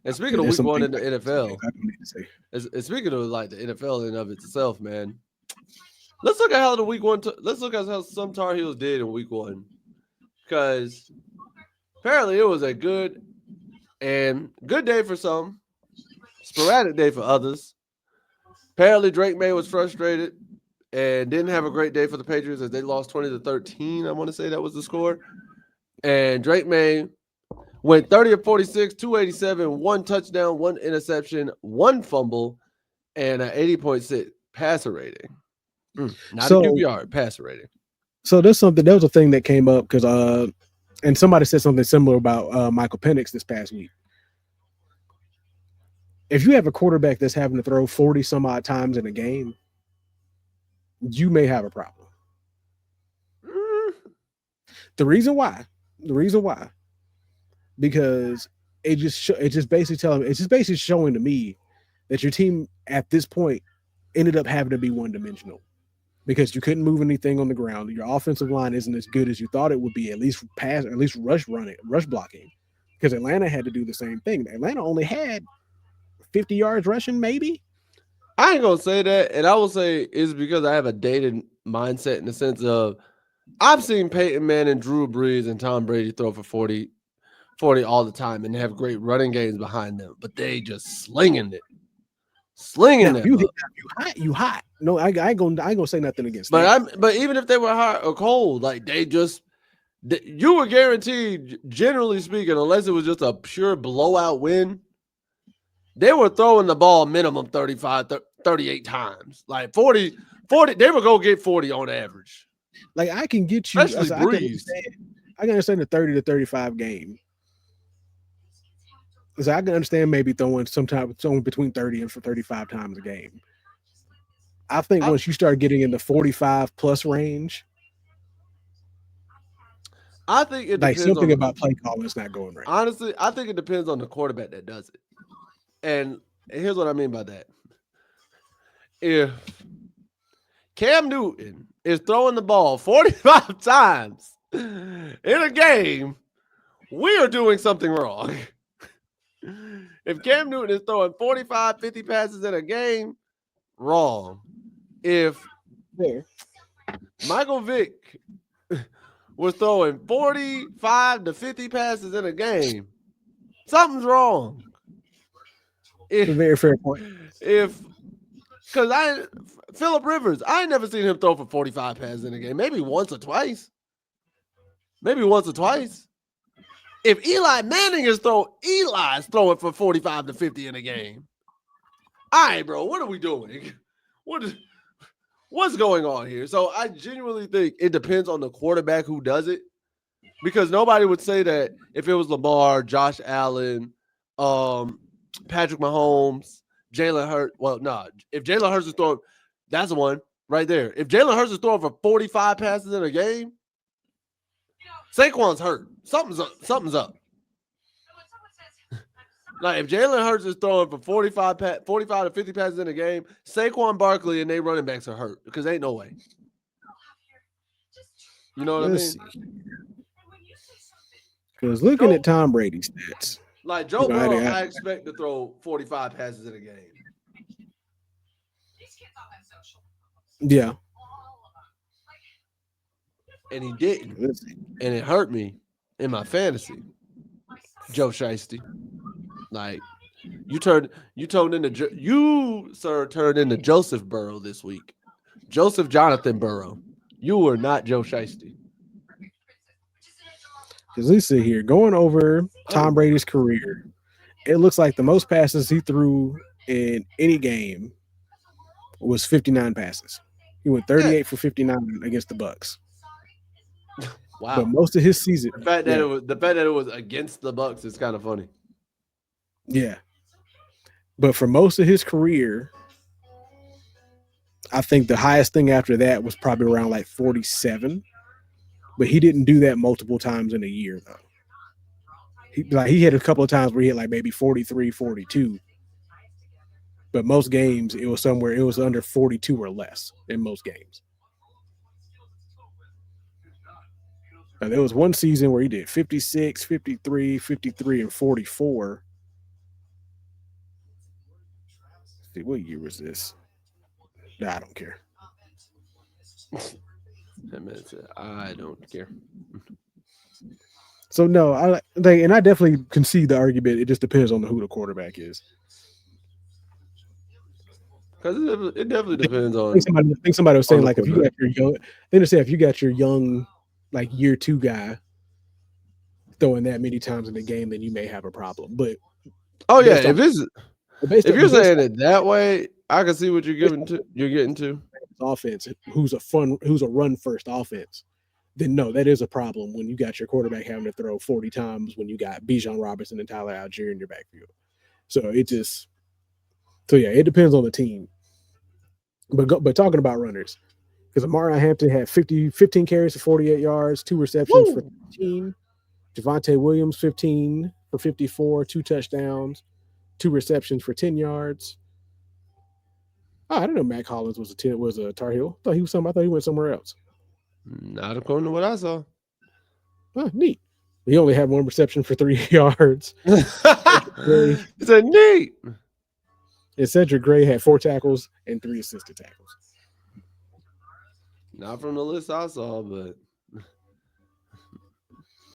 And speaking of There's week some one things in the I NFL, don't need to say. and speaking of like the NFL in of itself, man, let's look at how the week one. Let's look at how some Tar Heels did in week one, because apparently it was a good day for some, sporadic day for others. Apparently Drake May was frustrated and didn't have a great day for the Patriots as they lost 20-13. I want to say that was the score. And Drake May went 30 of 46, 287, one touchdown, one interception, one fumble, and an 80.6 passer rating. Not a So QBR, passer rating. there's something. There was a thing that came up because and somebody said something similar about Michael Penix this past week. If you have a quarterback that's having to throw 40 some odd times in a game, you may have a problem. Mm, The reason why, because it's just basically showing to me that your team at this point ended up having to be one dimensional because you couldn't move anything on the ground. Your offensive line isn't as good as you thought it would be, at least rush blocking, because Atlanta had to do the same thing. Atlanta only had 50 yards rushing, maybe. I ain't gonna say that, and I will say it's because I have a dated mindset in the sense of I've seen Peyton Manning, Drew Brees, and Tom Brady throw for 40 all the time and have great running games behind them, but they just slinging Now them you up. you hot. No, I ain't gonna say nothing against But that. but even if they were hot or cold, like you were guaranteed, generally speaking, unless it was just a pure blowout win, they were throwing the ball minimum 38 times. Like 40, they would go get 40 on average. Like I can get you. Especially Breeze. I can understand the 30 to 35 game. So I can understand maybe throwing between 30 and 35 times a game. I think once you start getting in the 45 plus range, I think it like depends something on about play calling is not going right. honestly, I think it depends on the quarterback that does it. And here's what I mean by that. If Cam Newton is throwing the ball 45 times in a game, we are doing something wrong. If Cam Newton is throwing 45, 50 passes in a game, wrong. If Michael Vick was throwing 45 to 50 passes in a game, something's wrong. It's a very fair point. Because Phillip Rivers, I ain't never seen him throw for 45 passes in a game. Maybe once or twice. If Eli Manning Eli's throwing for 45 to 50 in a game. All right, bro, what are we doing? What's going on here? So I genuinely think it depends on the quarterback who does it, because nobody would say that if it was Lamar, Josh Allen, Patrick Mahomes, Jalen Hurts. Well, no, if Jalen Hurts is throwing, that's the one right there. If Jalen Hurts is throwing for 45 passes in a game, Saquon's hurt. Something's up. Like if Jalen Hurts is throwing for 45 to 50 passes in a game, Saquon Barkley and they running backs are hurt because ain't no way. You know what I mean? Because looking at Tom Brady's stats, like Joe Burrow, I expect to throw 45 passes in a game. Yeah. And he didn't. And it hurt me in my fantasy. Joe Shiesty. Like you turned into Joseph Burrow this week. Joseph Jonathan Burrow. You were not Joe Shiesty. Because we sit here going over Tom Brady's career. It looks like the most passes he threw in any game was 59 passes. He went 38 for 59 against the Bucks. Wow. But most of his season, the fact that it was against the Bucks is kind of funny. Yeah. But for most of his career, I think the highest thing after that was probably around like 47. But he didn't do that multiple times in a year, though. He had a couple of times where he had like maybe 43, 42. But most games, it was under 42 or less in most games. Now, there was one season where he did 56, 53, 53, and 44. See, what year was this? Nah, I don't care. That man said, I don't care. So no, I think, and I definitely concede the argument. It just depends on who the quarterback is. Because it definitely depends I think somebody was on saying the like if you quarterback. got your young, they just say if you got your young, like year two guy throwing that many times in the game, then you may have a problem. But Oh yeah, based off, if you're based saying it that way, I can see what you're getting to. off offense, who's a run first offense, then no, that is a problem when you got your quarterback having to throw 40 times when you got Bijan Robinson and Tyler Algier in your backfield. So yeah, it depends on the team. But talking about runners, because Amari Hampton had 15 carries for 48 yards, 2 receptions for Woo! 13. Javonte Williams, 15 for 54, 2 touchdowns, 2 receptions for 10 yards. Oh, I didn't know Matt Collins was a Tar Heel. I thought he went somewhere else. Not according to what I saw. Oh, neat. He only had 1 reception for 3 yards. It's a neat. And Cedric Gray had 4 tackles and 3 assisted tackles. Not from the list I saw, but